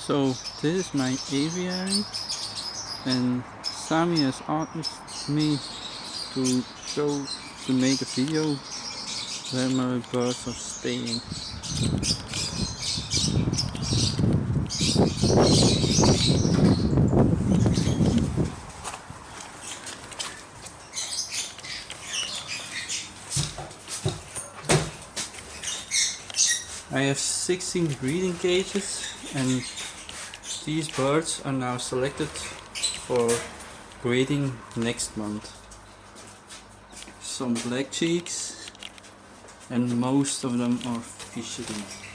So this is my aviary, and Sami has asked me to make a video where my birds are staying. I have 16 breeding cages, and these birds are now selected for breeding next month. Some black cheeks, and most of them are Fischeri.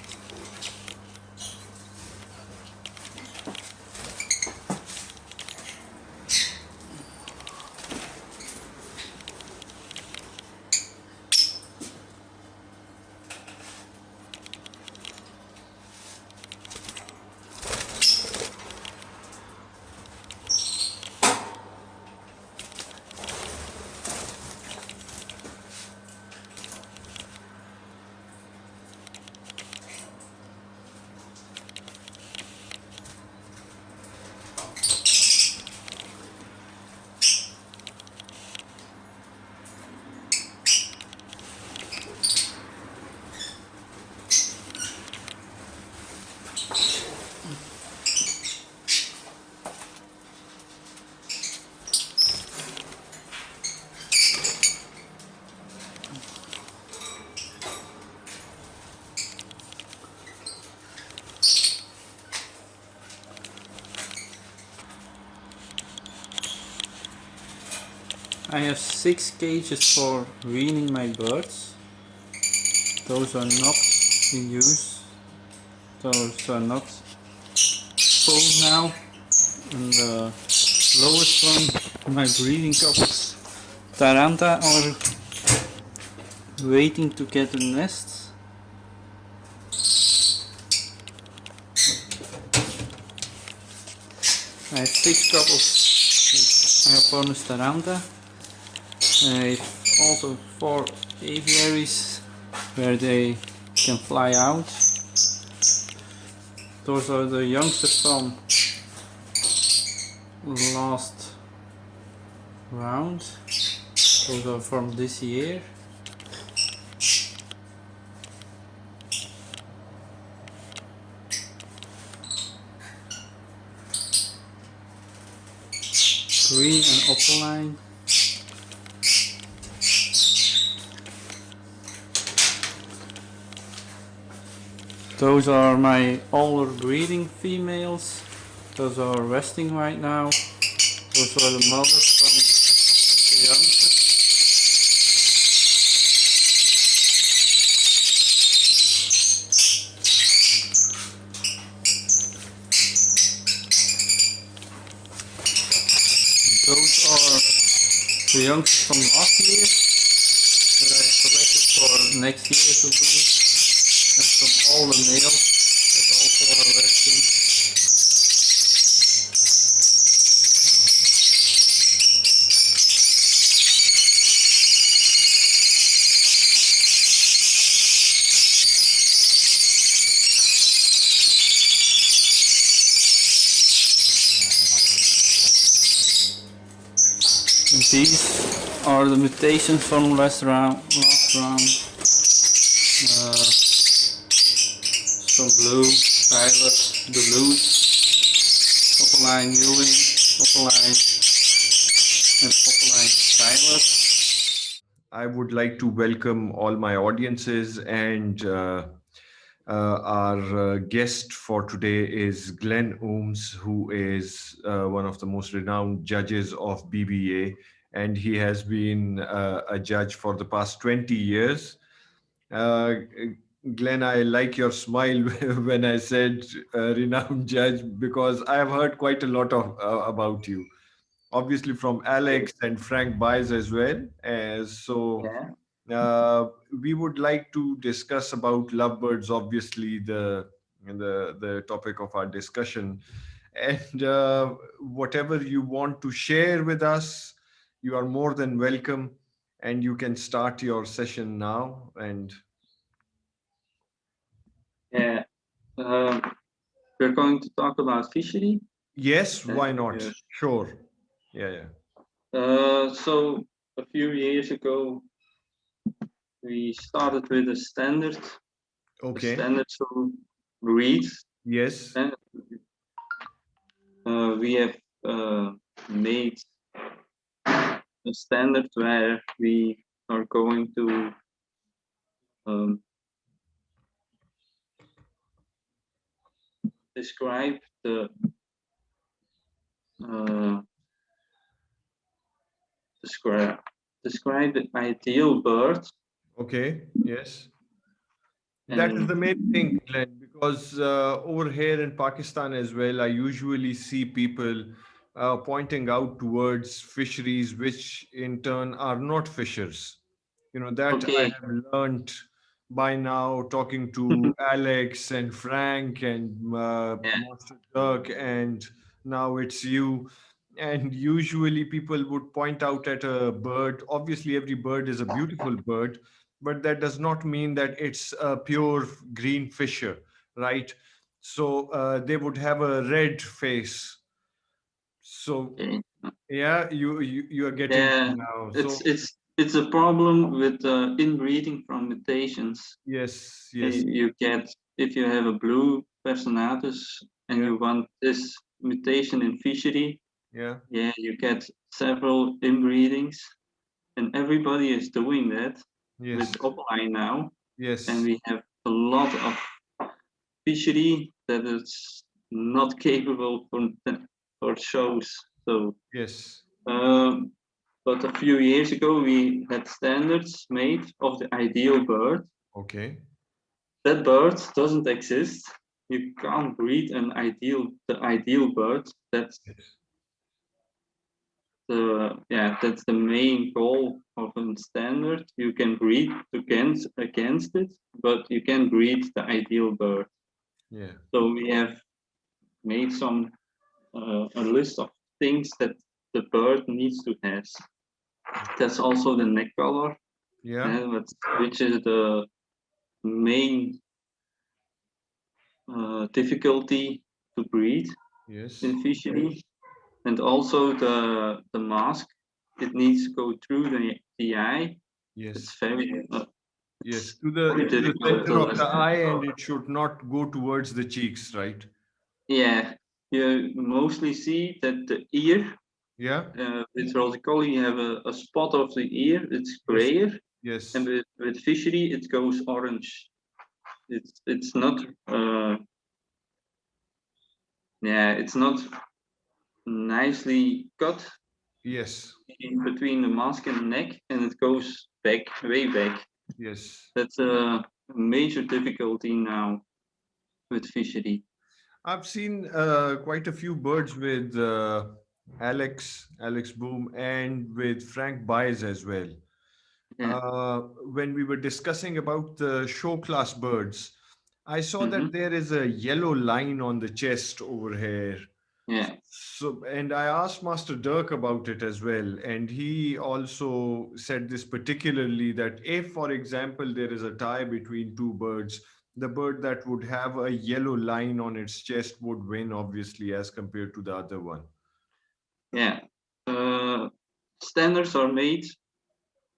I have 6 cages for weaning my birds. Those are not in use. Those are not full now. And the lowest one, my breeding couples, Taranta, are waiting to get a nest. I have 6 couples with Agapornis Taranta. I have also 4 aviaries where they can fly out. Those are the youngsters from last round. Those are from this year. Green and opaline. Those are my older breeding females. Those are resting right now. Those are the mothers from the youngsters. Those are the youngsters from last year that I selected for next year to breed. And some older males that also are resting. And these are the mutations from last round. Some blue, violet, duluth, opaline ewing, opaline, and opaline violet. I would like to welcome all my audiences, and our guest for today is Glenn OOMS, who is one of the most renowned judges of BVA, and he has been a judge for the past 20 years. Uh, Glenn, I like your smile when I said renowned judge, because I have heard quite a lot about you, obviously from Alex and Frank Bies as well. So Yeah. uh, we would like to discuss about lovebirds, obviously the topic of our discussion, and whatever you want to share with us, you are more than welcome, and you can start your session now. And Yeah. Um, we're going to talk about fishery. Yes, why not? Yes. Sure. Yeah, yeah. So a few years ago, we started with a Okay. standard to read, Yes. and we have made a standard where we are going to um, describe uh, describe describe the ideal bird. Okay. Yes. That is And the main thing, Glenn, because over here in Pakistan as well, I usually see people pointing out towards fisheries which in turn are not fishers. You know, that I okay, have learned by now talking to Alex and Frank and yeah, Master Dirk, and now it's you. And usually people would point out at a bird. Obviously, every bird is a beautiful bird, but that does not mean that it's a pure green fisher, right? So they would have a red face. So okay. yeah, you are getting me Yeah, now. it's So it's it's a problem with inbreeding from mutations. yes, yes, You get if you have a blue personatus and yeah, you want this mutation in fishery, yeah, yeah, you get several inbreedings, and everybody is doing that with yes, offline now, and yes, we have a lot of fishery that is not capable for shows. So, yes. um, but a few years ago, we had standards made of the ideal bird. Okay. That bird doesn't exist. You can't breed the ideal bird. Yes. That's the main goal of a standard. You can breed against it, but you can breed the ideal bird. Yeah. So we have made a list of things that the bird needs to have. That's also the neck color, Yeah. which is the main difficulty to breed Yes. in fishery, and also the mask. It needs to go through the eye. It's Yes. Yes. it's To the very to the difficult center of the to. eye, and it should not go towards the cheeks, right? Yeah, you mostly see that the ear Yeah. with Rosicolli, you have a spot of the ear, it's Yes. grayer, and Yes. with fishery, it goes orange. It's not it's not nicely cut Yes. in between the mask and the neck, and it goes back, way back. Yes. That's a major difficulty now with fishery. I've seen quite a few birds with Alex Boom, and with Frank Baez as well. Yeah. When we were discussing about the show class birds, I saw Hmm. that there is a yellow line on the chest over here. Yeah. So, and I asked Master Dirk about it as well, and he also said this particularly that if, for example, there is a tie between two birds, the bird that would have a yellow line on its chest would win, obviously, as compared to the other one. Yeah. Uh, Standards are made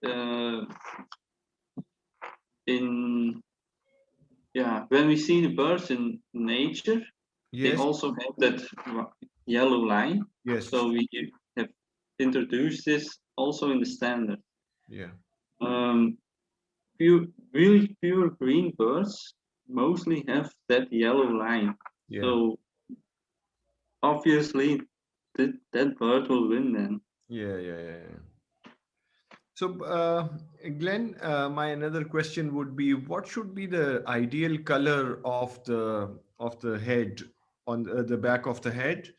uh, in when we see the birds in nature, they Yes, also have that yellow line. yes, So we have introduced this also in the standard. yeah, Um, really pure green birds mostly have that yellow line. yeah. So obviously that bird will win then. Yeah, yeah, yeah, yeah. So, Glenn, my another question would be, what should be the ideal color of the head on the back of the head?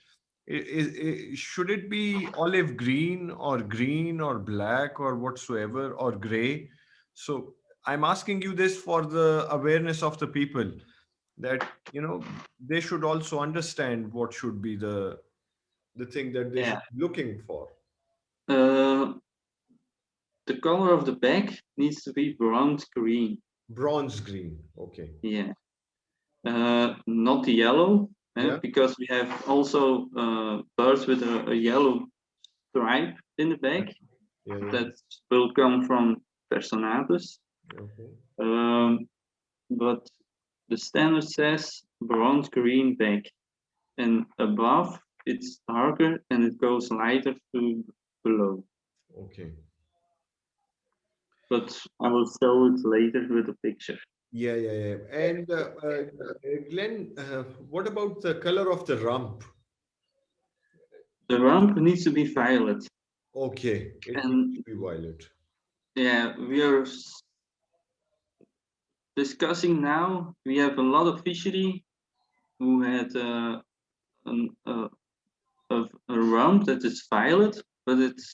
Should it be olive green or black or whatsoever or gray? So, I'm asking you this for the awareness of the people that they should also understand what should be the thing that they Yeah. should be looking for. Uh, the color of the back needs to be bronze green. Bronze green. Okay. Yeah. Not yellow. Yeah. because we have also birds with a yellow stripe in the Yeah. back Yeah. Yeah. that will come from personatus. Okay. Um, but the standard says bronze green back, and above it's darker and it goes lighter to below. Okay. But I will show it later with a picture. Yeah. Yeah. Yeah. And Glenn, what about the color of the rump? The rump needs to be violet, Okay, it needs and to be violet. yeah, we are discussing now. We have a lot of fishery who had an, a rump that is violet, but it's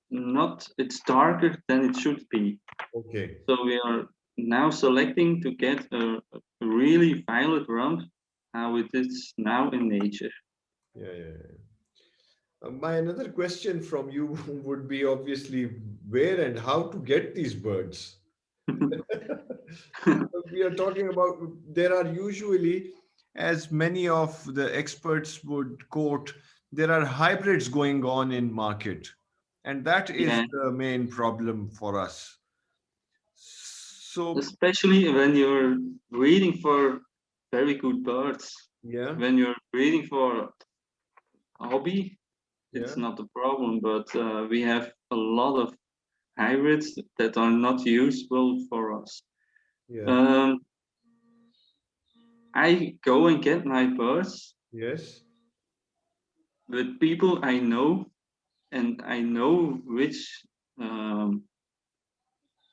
not. It's darker than it should be. Okay. So we are now selecting to get a really violet rump, how it is now in nature. Yeah. Yeah. Yeah. My another question from you would be obviously where and how to get these birds. We are talking about there are usually, as many of the experts would quote, there are hybrids going on in market, and that is Yeah, the main problem for us. So especially when you're breeding for very good birds. yeah, When you're breeding for hobby, yeah, it's not a problem, but we have a lot of hybrids that are not useful for us. yeah, Um, I go and get my birds yes, with people I know, and I know which um,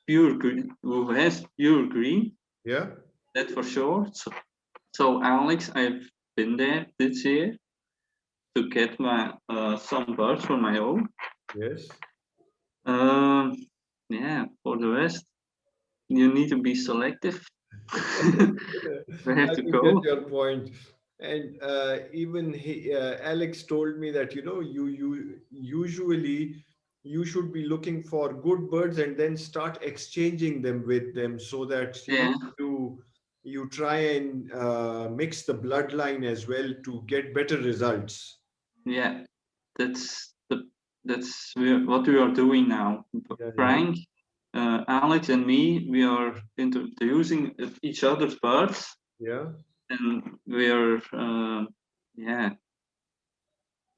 pure green, who has pure green, yeah, that for sure. So Alex, I've been there this year to get my some birds for my own. yes. Um, yeah, for the rest, you need to be selective. Where I to do get go? your point. And even Alex told me that you usually you should be looking for good birds and then start exchanging them with them so that Yeah, you try and mix the bloodline as well to get better results. yeah, that's the what we are doing now. Yeah, yeah, Frank, Alex, and me, we are introducing each other's birds, yeah. and we are yeah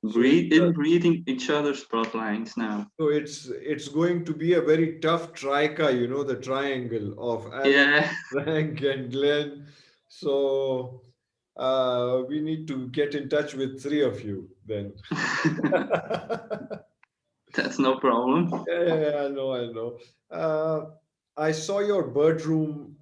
So it's inbreeding each other's bloodlines now. it's going to be a very tough trica, the triangle of Alex, Yeah, Frank, and Glenn. So we need to get in touch with three of you then. that's no problem. Yeah, yeah, yeah, I know. Uh, I saw your bird room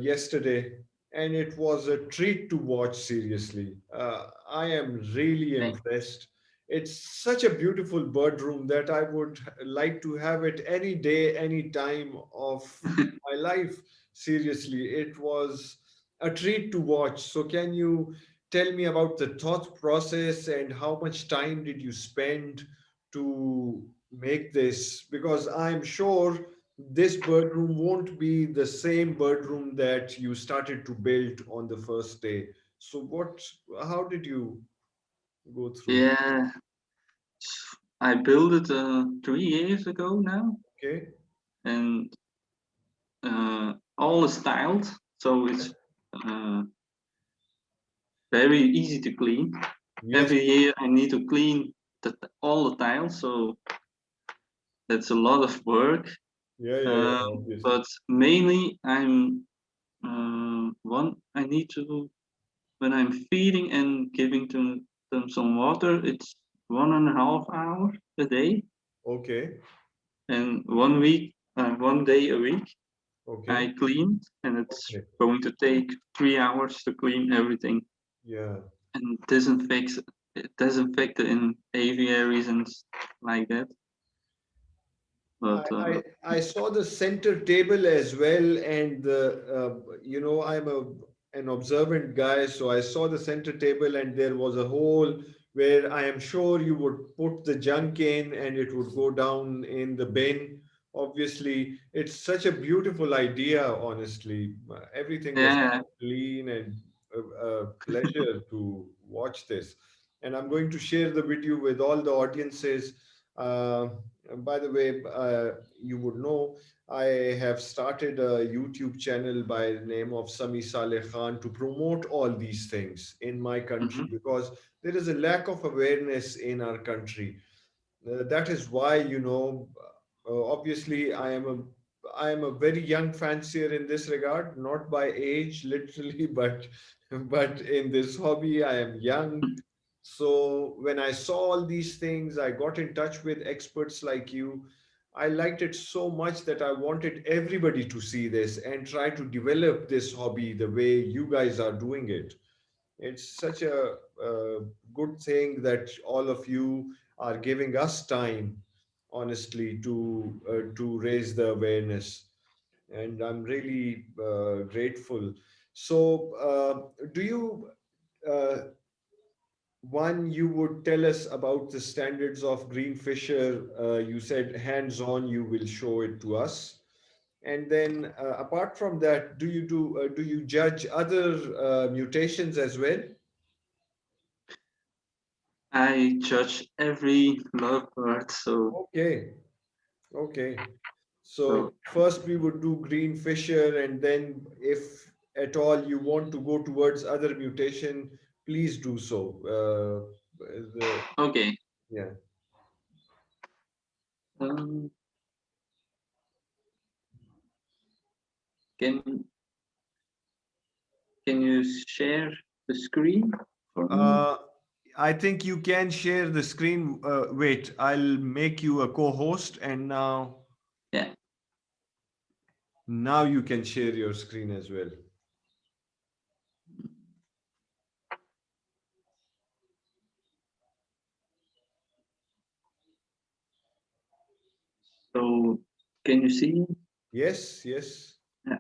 yesterday, and it was a treat to watch, seriously. I am really Thank- impressed. It's such a beautiful bird room that I would like to have it any day, any time of my life. Seriously, it was a treat to watch. So, can you tell me about the thought process and how much time did you spend to make this? Because I'm sure this bird room won't be the same bird room that you started to build on the first day. So how did you go through? Yeah, I built it 3 years ago now, Okay. and all is tiled, so it's uh, very easy to clean. Yes. Every year I need to clean all the tiles, so that's a lot of work. Yeah, yeah, yeah, Um, obviously. but mainly I'm one. I need to when I'm feeding and giving to them some water. It's 1.5 hours a day, Okay. and 1 week, 1 day a week. Okay. I clean, and it's Okay. going to take 3 hours to clean everything Yeah. and disinfect it in aviaries and like that. I, But I saw the center table as well, and I'm an observant guy, so I saw the center table, and there was a hole where I am sure you would put the junk in, and it would go down in the bin. Obviously, it's such a beautiful idea. Honestly, everything was yeah, clean and a pleasure to watch this. And I'm going to share the video with all the audiences. Uh, by the way, you would know I have started a YouTube channel by the name of Sami Saleh Khan to promote all these things in my country, Mhm. because there is a lack of awareness in our country. That is why, obviously, I am a very young fancier in this regard, not by age literally, but in this hobby I am young. So when I saw all these things, I got in touch with experts like you. I liked it so much that I wanted everybody to see this and try to develop this hobby the way you guys are doing it. It's such a good thing that all of you are giving us time, honestly, to raise the awareness, and I'm really grateful. So, do you? One, you would tell us about the standards of green fisher. You said hands-on, you will show it to us. And then, apart from that, do you judge other mutations as well? I judge every lovebird, so Okay, okay. so So first we would do green fisher, and then if at all you want to go towards other mutation, please do so. okay. Yeah. Um, can can you share the screen for me? Uh, I think you can share the screen. Wait, I'll make you a co-host, and Yeah. now you can share your screen as well. So can you see? Yes, yes. Yeah.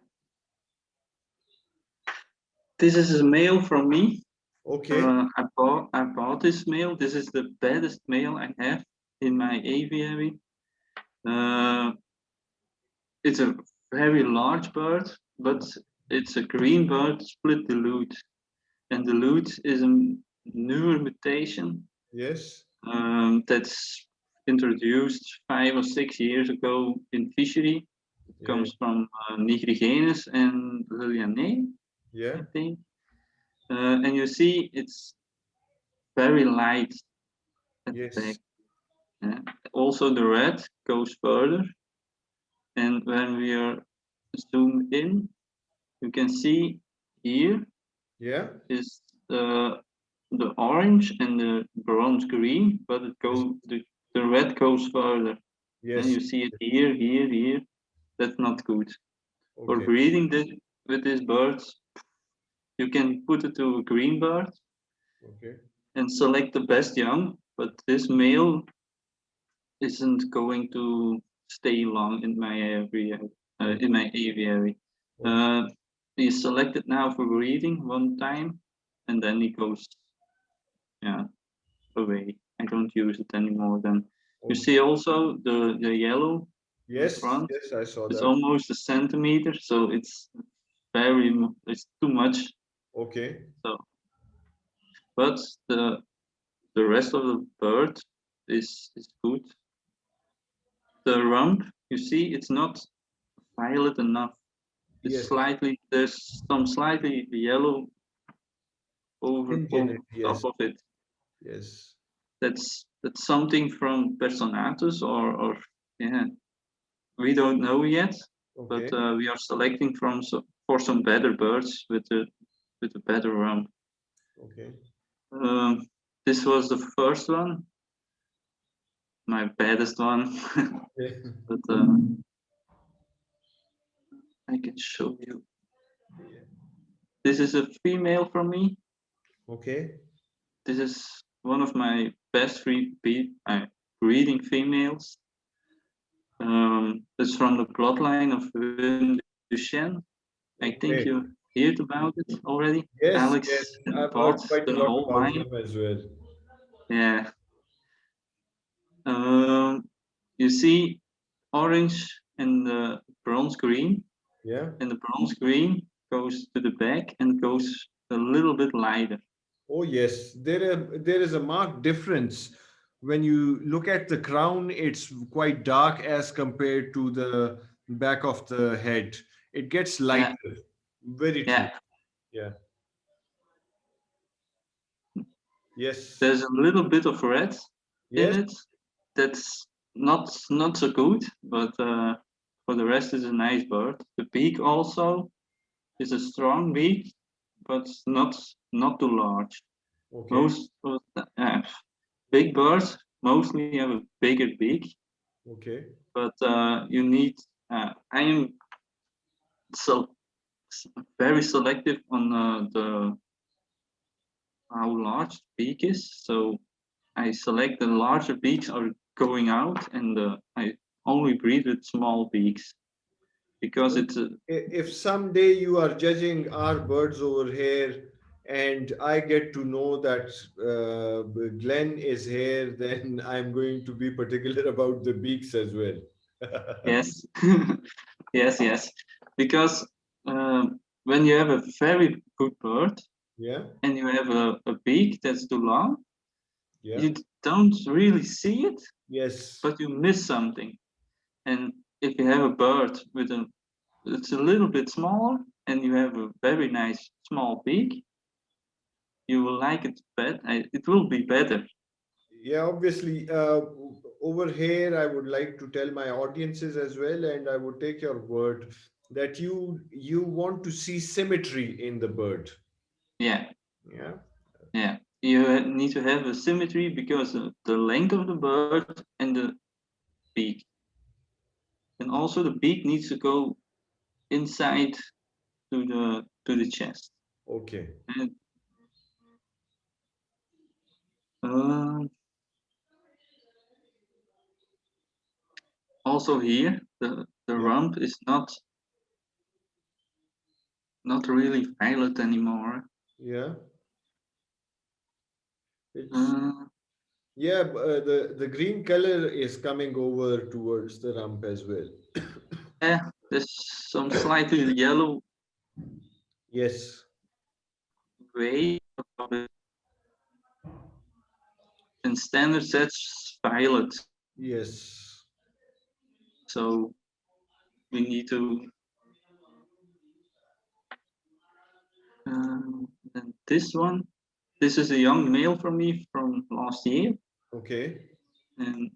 This is a mail from me. Okay. I bought this male. This is the baddest male I have in my aviary. Uh, it's a very large bird, but it's a green bird split dilute, and dilute is a newer mutation Yes. that's introduced 5 or 6 years ago in Fischeri. It Yeah. comes from Nigrigenus and Lilianae, Yeah. I think. And you see, it's very light at the back. Yes. Yeah. Also, the red goes further, and when we are zoomed in, you can see here Yeah. is the orange and the bronze green, but Yes. the red goes further. And Yes. you see it here, here, here. That's not good. For Okay. breeding with these birds, you can put it to a green bird Okay. and select the best young, but this male isn't going to stay long in my area, in Okay. my aviary. Okay. Uh, he's selected now for breeding one time, and then he goes, yeah, away. I don't use it anymore. Then you Okay. see also the yellow in Yes. front. Yes, I saw It's that. almost a centimeter, so it's too much. Okay. So, but the rest of the bird is good. The rump, you see, it's not violet enough. It's Yes. slightly there's some slightly yellow Tinge in over it. top Yes. of it. Yes. That's something from Personatus or yeah, we don't know yet, but Okay. we are selecting for some better birds with a better rump. Okay. Um, this was the first one, my baddest one, Yeah. but I can show you. This is a female from me. Okay. This is one of my best breeding females. It's from the bloodline of Wim Duchenne. I think Okay. you heard about it already. Yes. Yes. Alex I've bought heard quite a the lot whole about line. him as well. Yeah. Um, you see orange and the bronze green, Yeah. and the bronze green goes to the back and goes a little bit lighter. Oh yes, there is a marked difference. When you look at the crown, it's quite dark as compared to the back of the head. It gets Yeah, lighter. Very true. yeah. Yeah. Yes. There's a little bit of red in Yes. it. That's not so good, but for the rest, it's a nice bird. The beak also is a strong beak, but not too large. Okay. Most of the, big birds mostly have a bigger beak, Okay. but you need. I am so very selective on the how large the beak is. So I select the larger beaks are going out, and I only breed with small beaks because So it's a if someday you are judging our birds over here and I get to know that Glenn is here, then I'm going to be particular about the beaks as well. yes, yes, because when you have a very good bird Yeah. and you have a beak that's too long, Yeah. you don't really see it, Yes. but you miss something. And if you have a bird with a it's a little bit smaller and you have a very nice small beak, you will like it better. It will be better. Yeah, obviously, over here, I would like to tell my audiences as well, and I would take your word that you want to see symmetry in the bird. Yeah, Yeah. yeah. You need to have a symmetry because the length of the bird and the beak, and also the beak needs to go inside to the chest. Okay. And uh, also here, the Yeah. rump is not really violet anymore. Yeah. It's Uh, yeah. The green color is coming over towards the rump as well. yeah, there's some slightly yellow Yes. way of it, and standard sets violet. Yes. So we need to. And this one, this is a young male for me from last year, Okay. and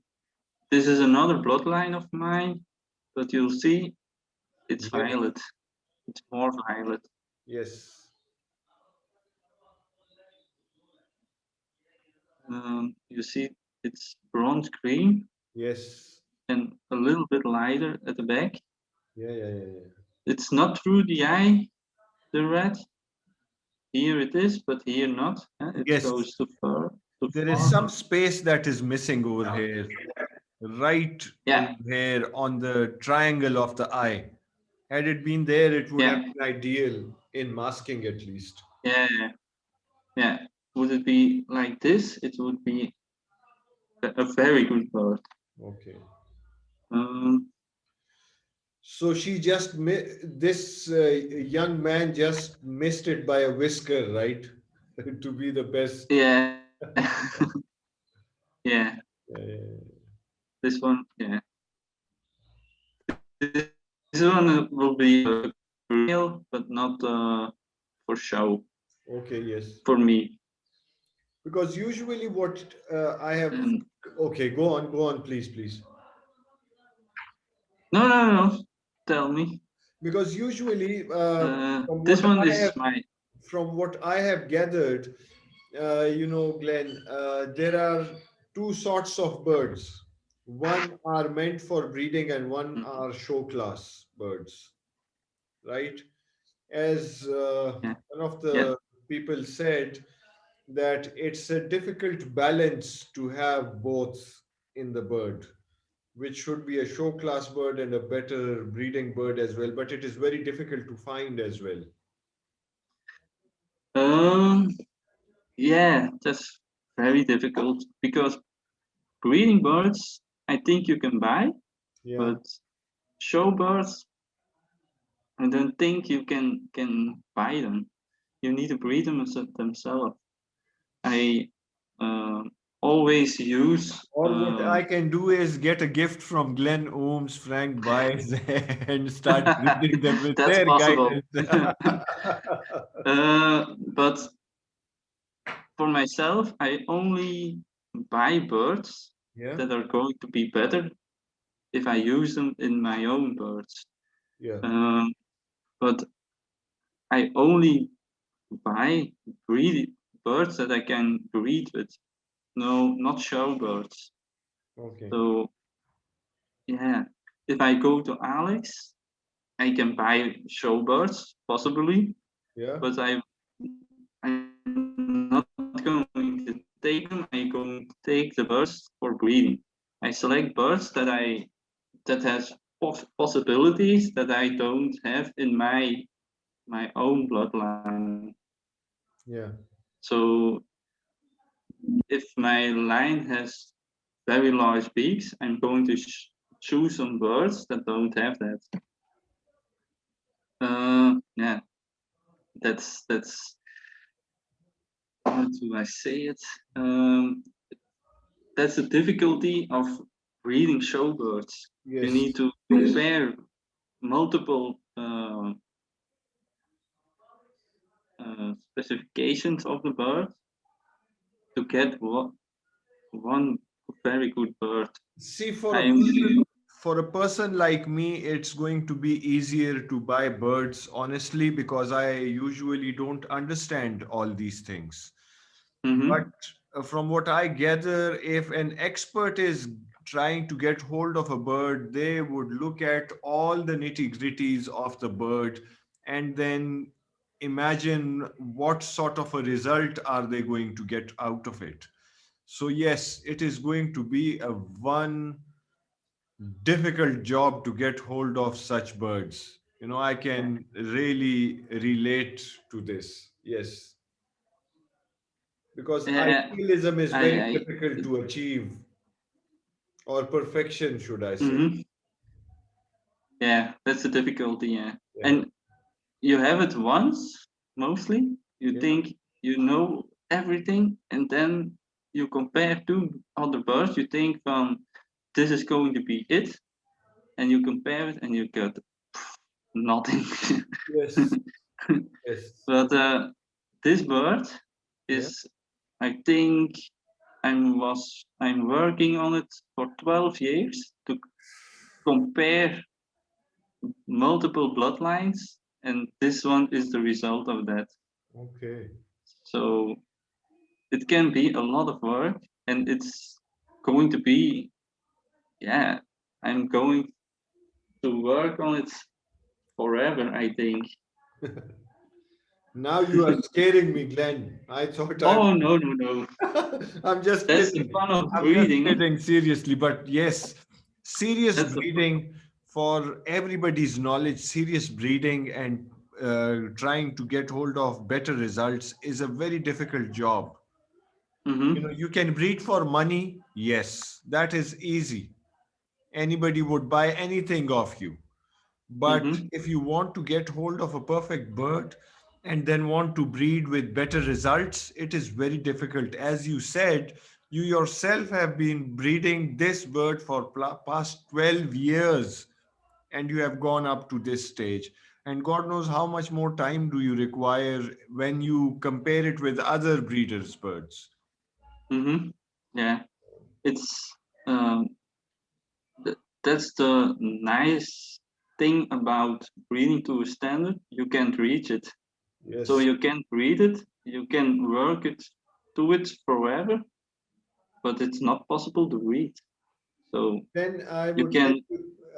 this is another bloodline of mine. But you'll see, it's Yeah. violet. It's more violet. Yes. You see, it's bronze green Yes. and a little bit lighter at the back. Yeah. Yeah. Yeah. Yeah. It's not through the eye, the red. Here it is, but here not. It Yes. goes too far. Too There is far. some space that is missing over here, right over Yeah, here on the triangle of the eye. Had it been there, it would have yeah, been ideal in masking at least. yeah, yeah. Would it be like this? It would be a very good bird. Okay. Um, So she just this young man just missed it by a whisker, right? To be the best. yeah, yeah. Uh, This one, yeah. This one will be real, but not for show okay, yes. for me. Because usually what I have. And Okay, go on, please, please. no, no, no, no. Tell me. Because usually, from This what one I have is my. gathered, Glenn, there are two sorts of birds. One are meant for breeding, and one Mm, are show class birds, right? As yeah, one of yeah. the people said, that it's a difficult balance to have both in the bird, which should be a show class bird and a better breeding bird as well, but it is very difficult to find as well. Um, yeah, that's very difficult because breeding birds, I think you can buy, Yeah. but show birds, I don't think you can buy them. you need to breed them themselves. I uh, always use. Or what I can do is get a gift from Glenn OOMS, Frank Bice, and start breeding them with That's their possible. guidance. But for myself, I only buy birds Yeah, that are going to be better if I use them in my own birds. yeah, Um, but I only buy breed birds that I can breed with. No, not show birds. okay, So yeah, if I go to Alex, I can buy show birds possibly, yeah, but I'm not going to take them. I'm going to take the birds for breeding. I select birds that has possibilities that I don't have in my own bloodline. yeah, So if my line has very large beaks, I'm going to choose some birds that don't have that. Yeah, that's how do I say it? Um, that's the difficulty of breeding showbirds. You yes. need to compare multiple specifications of the bird to get one very good bird. See, I'm for a person like me, it's going to be easier to buy birds, honestly, because I usually don't understand all these things. But mm-hmm, from what I gather, if an expert is trying to get hold of a bird, they would look at all the nitty-gritties of the bird and then imagine what sort of a result are they going to get out of it. So yes, it is going to be a one difficult job to get hold of such birds. I can really relate to this. Yes, because yeah, idealism is very I difficult to achieve, or perfection, should I say. mm-hmm, yeah, that's the difficulty. Yeah, Yeah, and you have it once mostly. You yeah, think you know everything, and then you compare two other birds. You think this is going to be it, and you compare it, and you get nothing. yes, yes, But this bird yeah. is, I think, I'm working on it for 12 years to compare multiple bloodlines, and this one is the result of that. Okay. So it can be a lot of work, and it's going to be, yeah, I'm going to work on it forever, I think. Now you are scaring me, Glenn. I thought Oh, no, no, no. I'm just That's the kidding. fun of I'm just breeding. kidding, seriously. But yes, serious That's the breeding, for everybody's knowledge, serious breeding and trying to get hold of better results is a very difficult job. mm-hmm, You can breed for money. Yes, that is easy. Anybody would buy anything of you. But mm-hmm, if you want to get hold of a perfect bird and then want to breed with better results, it is very difficult. As you said, you yourself have been breeding this bird for past 12 years and you have gone up to this stage. And God knows how much more time do you require when you compare it with other breeders' birds. mm-hmm. Yeah, it's um, that's the nice thing about breeding to a standard. You can't reach it, so Yes. you can breed it, you can work it to it forever, but it's not possible to breed. So Then you can.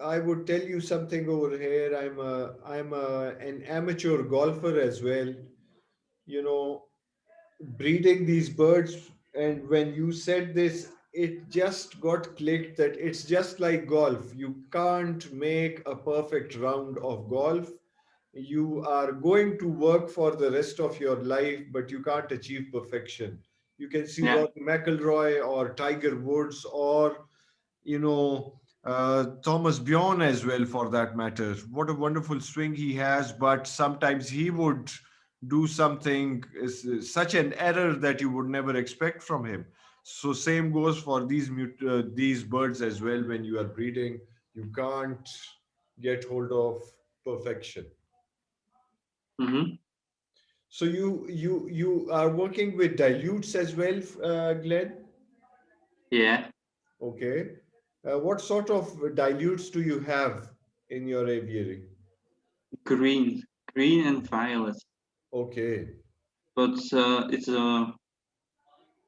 I would tell you something over here. An amateur golfer as well. You know, breeding these birds, and when you said this, it just got clicked that it's just like golf. You can't make a perfect round of golf. You are going to work for the rest of your life, but you can't achieve perfection. You can see Yeah. Rory McIlroy or Tiger Woods or Thomas Bjorn as well, for that matter. What a wonderful swing he has, but sometimes he would do something such an error that you would never expect from him. So same goes for these birds as well. When you are breeding, you can't get hold of perfection. Mm-hmm. So you are working with dilutes as well, Glenn. Yeah, Okay. What sort of dilutes do you have in your aviary? green, green and violet. Okay. But it's a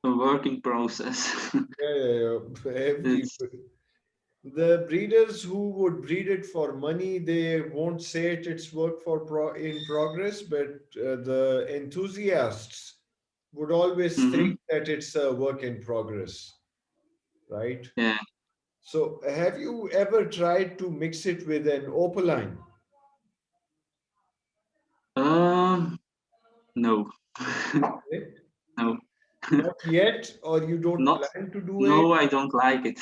working process. Yeah. Every It's the breeders who would breed it for money, they won't say it's work for in progress, but the enthusiasts would always mm-hmm. think that it's a work in progress, right? Yeah. So, have you ever tried to mix it with an opaline? Um, no, Eh? no, Not yet, or you don't not. plan to do it? No, I don't like it.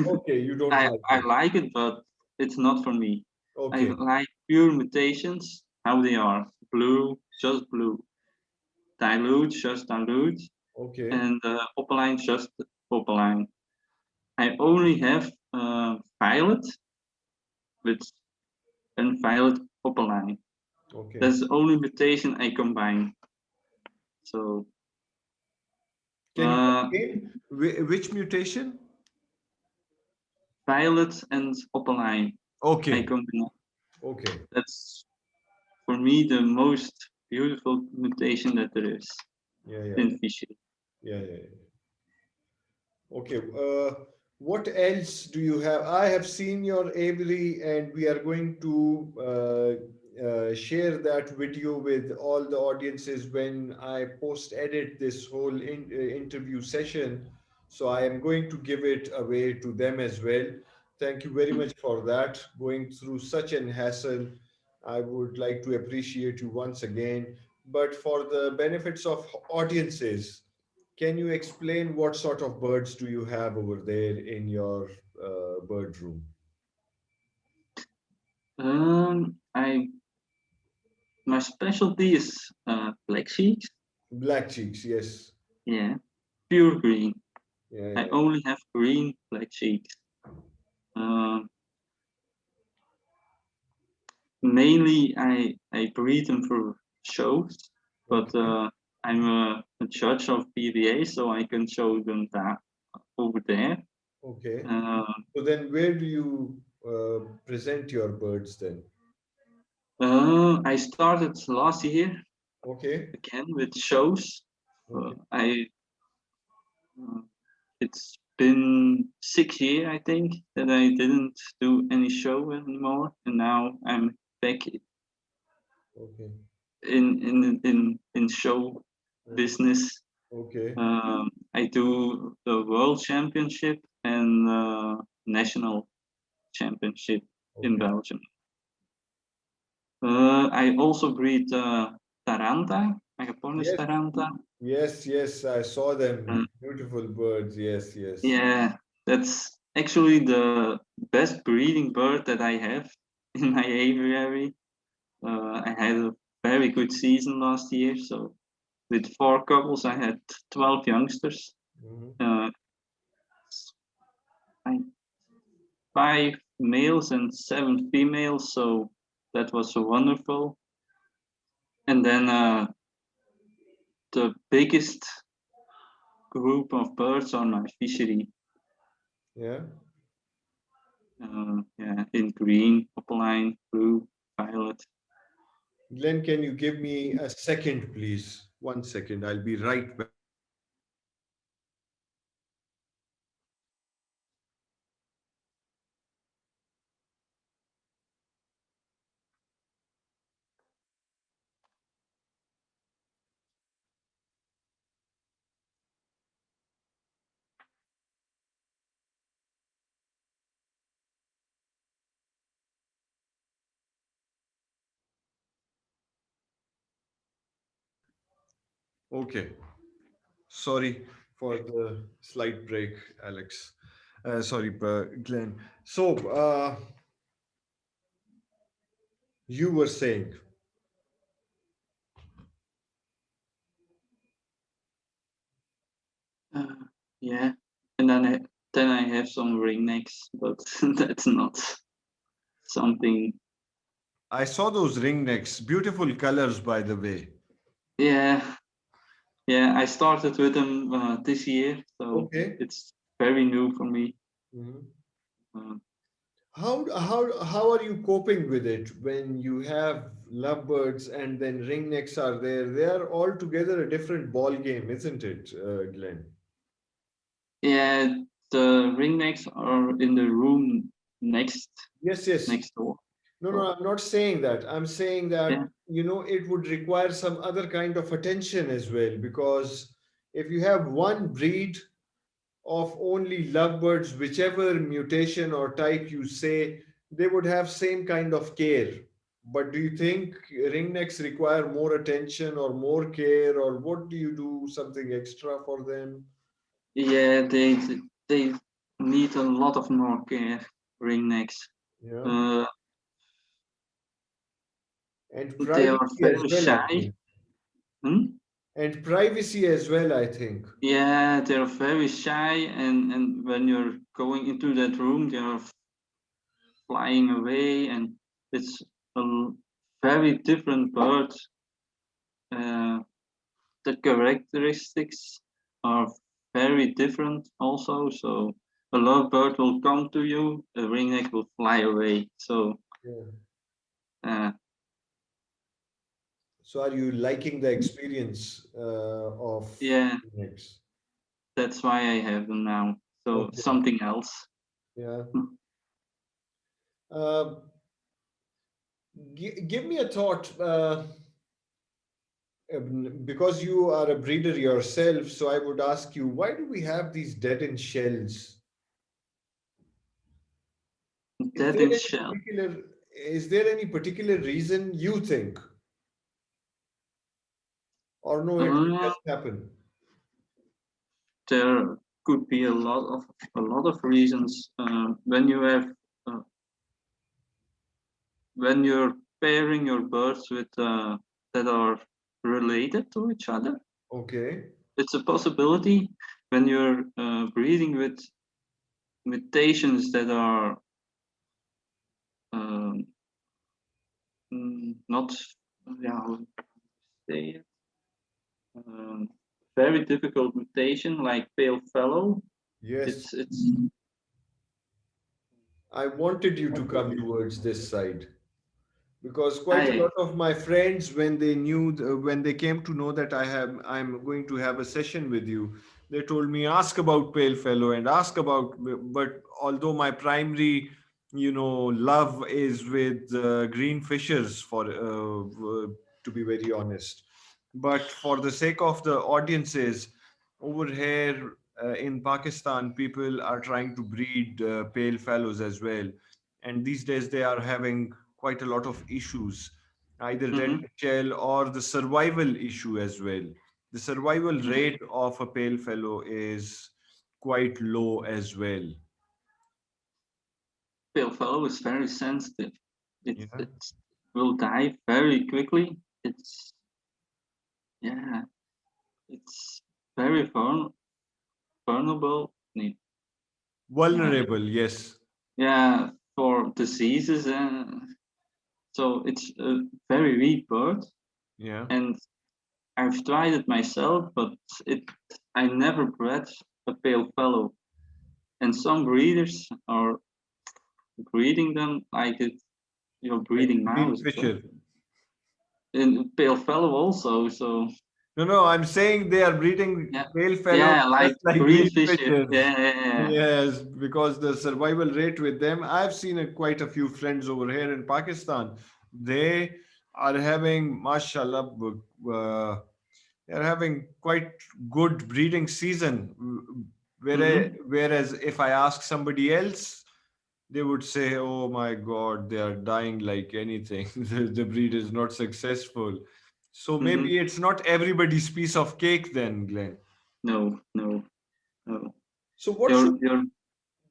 Okay, you don't I like I it. like it, but it's not for me. I Okay, like pure mutations, how they are. Blue, just blue. Dilute, just dilute. okay, And opaline, just opaline. I only have violet with and violet opaline. okay. That's the only mutation I combine. So Can you uh, explain which mutation? violet and opaline I Okay, combine. okay. That's for me the most beautiful mutation that there is Yeah, yeah, in fishery. yeah, yeah, yeah. Okay. What else do you have? I have seen your aviary, and we are going to share that video with all the audiences when I post edit this whole interview session. So I am going to give it away to them as well. Thank you very much for that. Going through such an hassle, I would like to appreciate you once again. But for the benefits of audiences, can you explain what sort of birds do you have over there in your bird room? I my specialty is black sheep. Black cheeks, yes. Yeah, pure green. Yeah, I yeah. only have green black sheep. Uh, Mainly, I breed them for shows, but Okay, I'm a judge of BVA, so I can show them that over there. okay. Uh, So then, where do you present your birds then? I started last year Okay, again with shows. okay, I uh, It's been 6 years, I think, that I didn't do any show anymore, and now I'm back okay, in show okay, business. okay, I do the world championship and national championship in okay. Belgium. I also breed Taranta, Agapornis Yes, Taranta. yes, yes. I saw Uh, them. Beautiful birds. Yes, yes. yeah, that's actually the best breeding bird that I have in my aviary. I had a very good season last year, so with 4 couples, I had 12 youngsters. Mhm. Uh, I 5 males and 7 females, so that was so wonderful. And then the biggest group of birds on my fishery, Yeah. yeah, in green, opaline, blue, violet. Glenn, can you give me a second, please? 1 second. I'll be right back. Okay. Sorry for the slight break, Alex. Sorry, Glenn. So, you were saying, yeah, and then I have some ringnecks, but that's not something. I saw those ring necks, beautiful colors, by the way. Yeah, yeah. I started with them this year, so Okay. it's very new for me. Mhm. Uh, How are you coping with it when you have lovebirds and then ringnecks are there? They are altogether a different ball game, isn't it, Glenn? yeah, the ringnecks are in the room next Yes, yes. next door. No, So no, I'm not saying that. I'm saying yeah, that, it would require some other kind of attention as well, because if you have one breed of only lovebirds, whichever mutation or type you say, they would have same kind of care. But do you think ringnecks require more attention or more care, or what do you do something extra for them? yeah, they need a lot of more care. Ringnecks. Yeah. Uh, And they are privacy as very well, I shy. think. Hmm? And privacy as well, I think. Yeah, they're very shy, and when you're going into that room, they are flying away, and it's a very different bird. Uh, the characteristics are very different also. So a lovebird will come to you, a ringneck will fly away. So Yeah. uh, So are you liking the experience of yeah, ringnecks? that's why I have them now. So Okay. something else. Yeah. Uh, give me a thought. Because you are a breeder yourself, so I would ask you, why do we have these dead end shells? Is Dead there in any shell. particular is there any particular reason you think, or no, it will Uh, just happen? there could be a lot of reasons uh, when you're pairing your birds with that are related to each other. Okay. It's a possibility when you're breeding with mutations that are um, not, yeah, how to say it, um, very difficult mutation like pale fellow. Yes, It's I wanted you to come towards this side. Because quite a I lot of my friends, when they when they came to know that I'm going to have a session with you, they told me, ask about pale fellow and ask about. But although my primary, love is with green fishers, to be very honest, but for the sake of the audiences over here in Pakistan, people are trying to breed pale fellows as well, and these days they are having quite a lot of issues, either dead mhm, shell or the survival issue as well. The survival mhm. rate of a pale fellow is quite low as well. Pale fellow is very sensitive. It Yeah. it will die very quickly. It's yeah, it's very vulnerable. Yeah, Vulnerable, yes. yeah, for diseases. So it's a very weak bird, Yeah. and I've tried it myself, but it I never bred a pale fellow. And some breeders are breeding them like you're Like breeding green mouse. So fisher. and pale fellow also. So No, no, I'm saying they are breeding yeah, pale fellows yeah, just like like green green fisher. fishers. Yeah, yeah, yeah. Yes, because the survival rate with them, I've seen quite a few friends over here in Pakistan. They are having, mashallah, they're having quite good breeding season. Mm-hmm. Whereas if I ask somebody else, they would say, "Oh my God, they are dying like anything. The breed is not successful." So Mm-hmm. maybe it's not everybody's piece of cake then, Glenn. No, no, no. So what should You're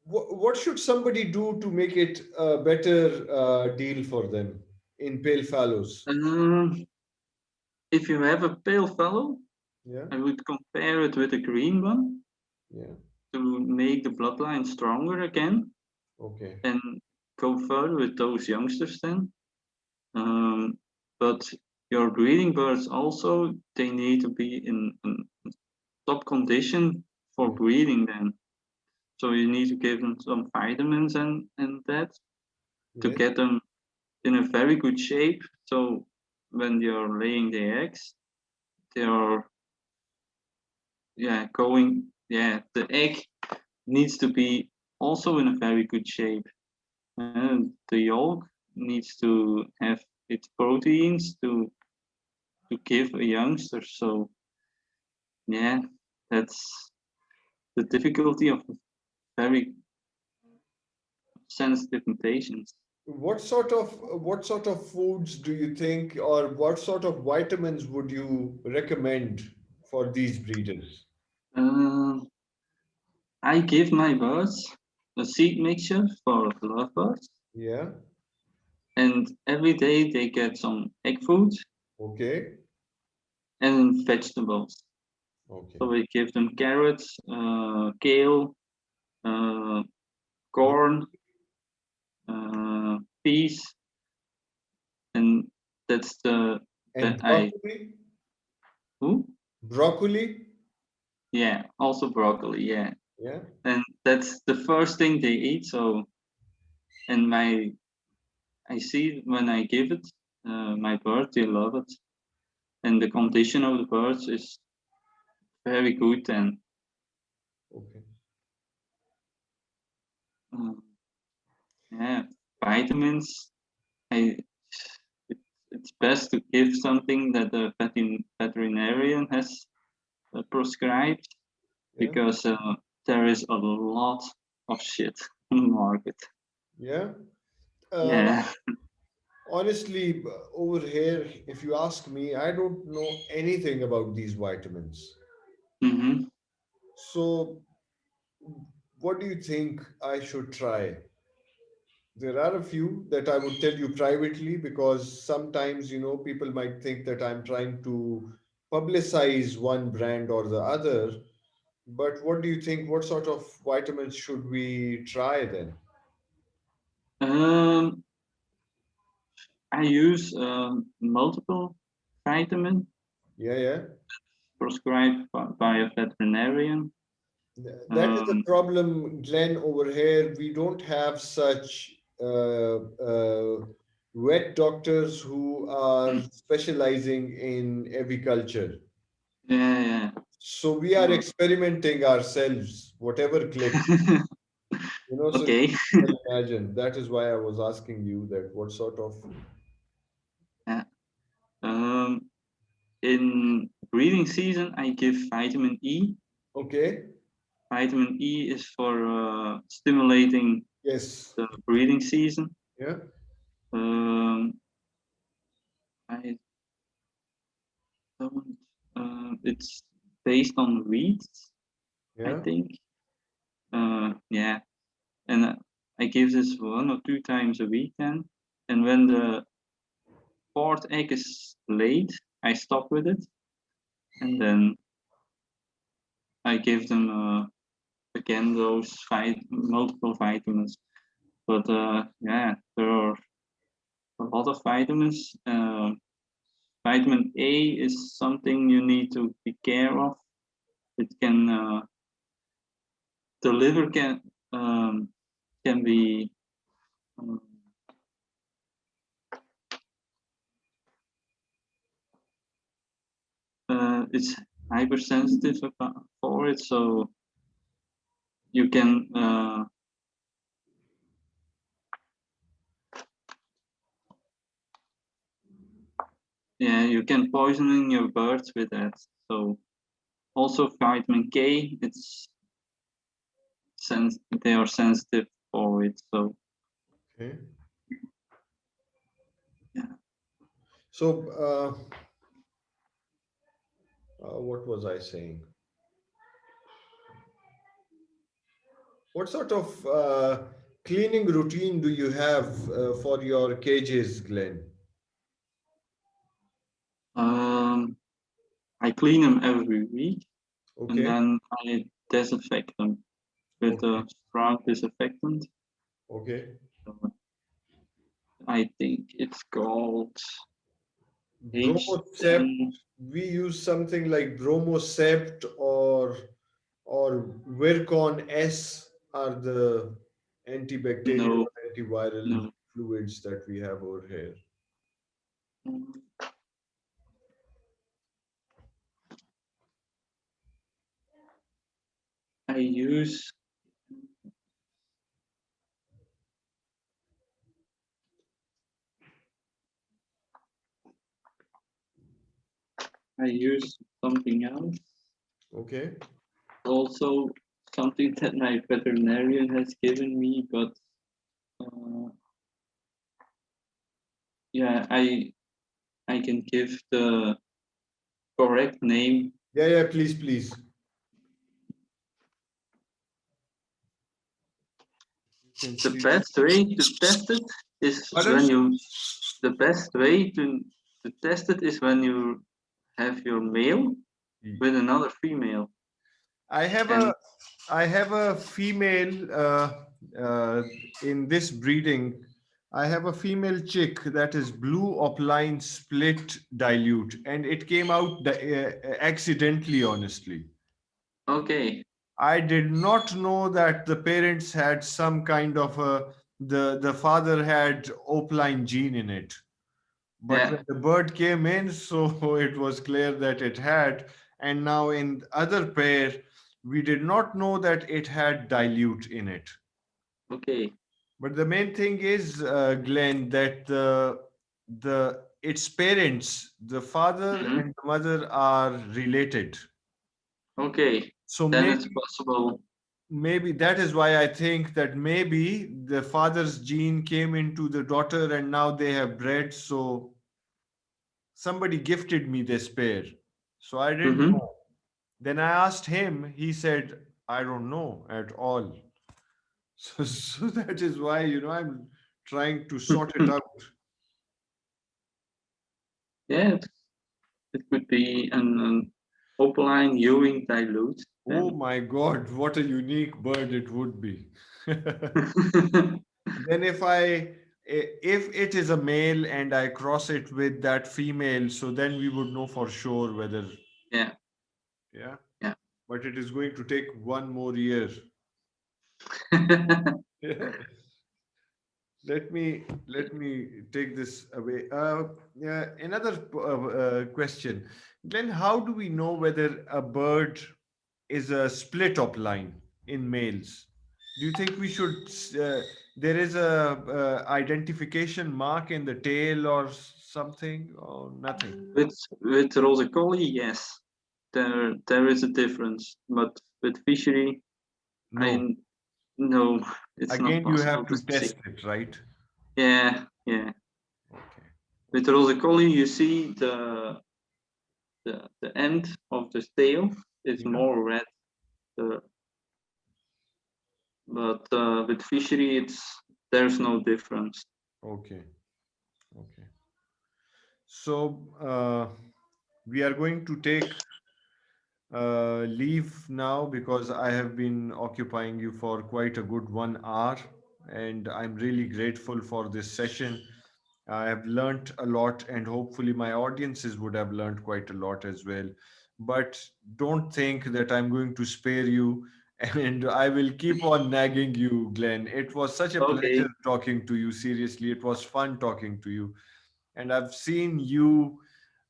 what should somebody do to make it a better deal for them in pale fallows? um, if you have a pale fellow, Yeah, I would compare it with a green one. yeah. to make the bloodline stronger again Okay. and go further with those youngsters then. But your breeding birds also, they need to be in top condition for Yeah. breeding then. So you need to give them some vitamins and that to Yes. get them in a very good shape. So when they are laying the eggs, they are the egg needs to be also in a very good shape. And the yolk needs to have its proteins to give a youngster. So yeah, that's the difficulty of very sensitive mutations. What sort of foods do you think, or what sort of vitamins would you recommend for these breeders? Uh, I give my birds a seed mixture for lovebirds, Yeah. and every day they get some egg food Okay. and vegetables. Okay. So we give them carrots, kale, uh, corn, peas, and that's the that And I broccoli? who Broccoli? yeah also broccoli, yeah, Yeah. and that's the first thing they eat. So and I see when I give it, my birds they love it, and the condition of the birds is very good. And Okay. uh, yeah, vitamins. I it's best to give something that the veterinarian has prescribed Yeah. because there is a lot of shit on the market. Yeah. Uh, Yeah. Honestly, over here, if you ask me, I don't know anything about these vitamins. Mm-hmm. So, what do you think I should try? There are a few that I would tell you privately because sometimes, people might think that I'm trying to publicize one brand or the other. But what do you think? What sort of vitamins should we try then? Um, I use multiple vitamin Yeah, yeah. prescribed by a veterinarian. That is a Um, problem, Glenn, over here. We don't have such vet doctors who are specializing in aviculture. yeah, So we are yeah. experimenting ourselves, whatever clicks. So you Okay. can imagine. That is why I was asking you that what sort of. Yeah. Um, in breeding season, I give vitamin E. Okay. Vitamin E is for stimulating Yes. the breeding season. Yeah. Um, I don't. It's based on weeds, I Yeah. think. Yeah, and I give this 1 or 2 times a week then. And when the fourth egg is laid, I stop with it, and then I give them again those multiple vitamins. But yeah, there are a lot of vitamins. Vitamin A is something you need to be care of. It can the liver can be um, it's hypersensitive for it, so you can yeah, you can poisoning your birds with that. So also vitamin K, they are sensitive for it. So Okay. yeah. So, what was I saying? What sort of cleaning routine do you have for your cages, Glenn? I clean them every week and Okay. then I disinfect them. with a strong disinfectant. Okay. I think it's called Bromocept. H10. We use something like Bromocept or Virkon S are the antibacterial No, or antiviral no. fluids that we have over here. I use something else. Okay. Also something that my veterinarian has given me, but yeah, I can give the correct name. Yeah, yeah, please, please. You can The see. best way to test it is Pardon? when you the best way to test it is when you have your male with another female. I have And a female in this breeding. I have a female chick that is blue opaline split dilute, and it came out accidentally. Honestly, okay, I did not know that the parents had some kind of a the father had opaline gene in it. But yeah, when the bird came in, so it was clear that it had. And now in the other pair, we did not know that it had dilute in it. okay. But the main thing is, Glenn, that the its parents, the father Mhm. and the mother, are related. Okay, So then it's maybe possible. maybe that is why I think that maybe the father's gene came into the daughter, and now they have bred. So somebody gifted me this pair. So I didn't Hmm. know. Then I asked him, he said, I don't know at all. So that is why, I'm trying to sort it out. Yeah, it could be an opaline Ewing dilute. Oh Then my God, what a unique bird it would be. Then if it is a male and I cross it with that female, so then we would know for sure whether, yeah, yeah, yeah. but it is going to take one more year. Let me take this away. Yeah, another question, Glenn. How do we know whether a bird is a split up line in males? Do you think we should? There is a identification mark in the tail or something, or nothing? With Rosicoli, yes, there is a difference, but with Fischeri, No. I no, it's not Again, you possible have to to see. test it, right? Yeah, yeah. Okay. With Rosicoli, you see the end of the tail is Yeah. more red, uh, but with Fischeri, there's no difference. Okay. Okay. So we are going to take leave now because I have been occupying you for quite a good 1 hour, and I'm really grateful for this session. I have learnt a lot, and hopefully, my audiences would have learnt quite a lot as well. But don't think that I'm going to spare you, and I will keep on nagging you, Glenn. It was such a pleasure Okay, talking to you. Seriously, it was fun talking to you, and I've seen you,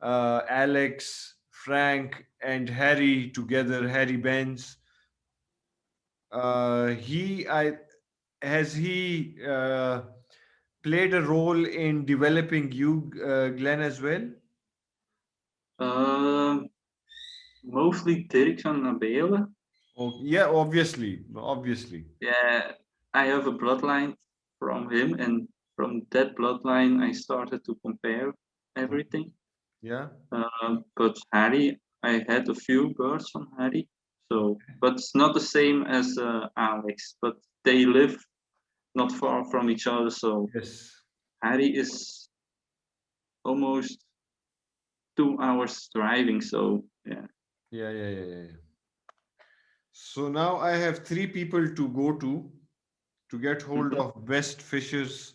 Alex, Frank, and Harry together. Harry Benz. He, I has he played a role in developing you, Glenn, as well? um, mostly Dirk van Abelen. Oh, yeah, obviously, obviously. Yeah, I have a bloodline from him, and from that bloodline, I started to compare Okay. everything. Yeah. But Harry, I had a few birds from Harry, so but it's not the same as Alex. But they live not far from each other, so Yes. Harry is almost 2 hours driving. So yeah, Yeah, yeah, yeah, yeah, yeah. So now I have 3 people to go to get hold Mhm. of best fishers.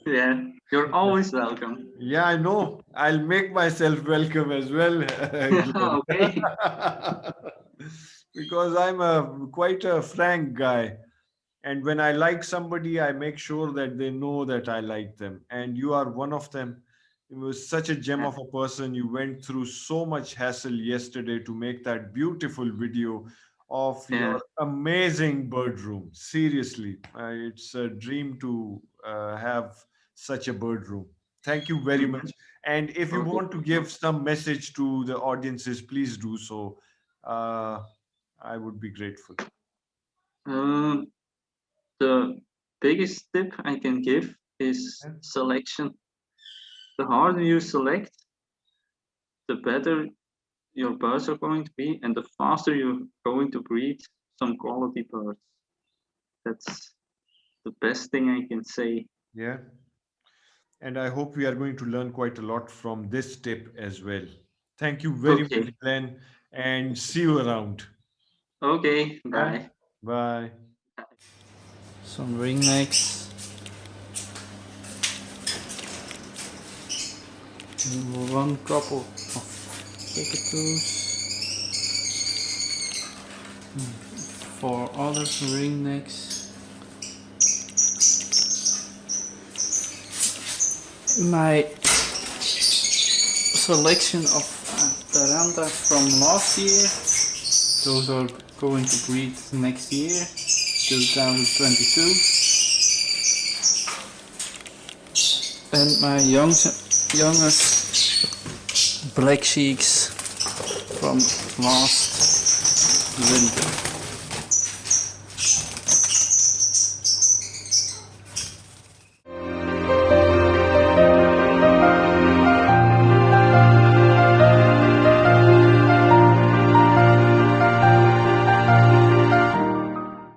Yeah, you're always welcome. Yeah, I know. I'll make myself welcome as well, Glenn. Okay. Because I'm quite a frank guy. And when I like somebody, I make sure that they know that I like them. And you are one of them. It was such a gem Yeah, of a person. You went through so much hassle yesterday to make that beautiful video of yeah. your amazing bird room. Seriously, it's a dream to have such a bird room. Thank you very Mhm. much. And if you Okay. want to give some message to the audiences, please do so. Uh, I would be grateful. Um, the biggest tip I can give is Yeah. selection. The harder you select, the better your birds are going to be, and the faster you're going to breed some quality birds. That's the best thing I can say. Yeah. And I hope we are going to learn quite a lot from this tip as well. Thank you very much, Okay. Glenn, and see you around. Okay. Yeah. Bye. Bye. Some ringnecks, one couple of cockatoos, 4 other ringnecks. My selection of Taranta from last year, those are going to breed next year, 2022. And my youngest black cheeks from last winter.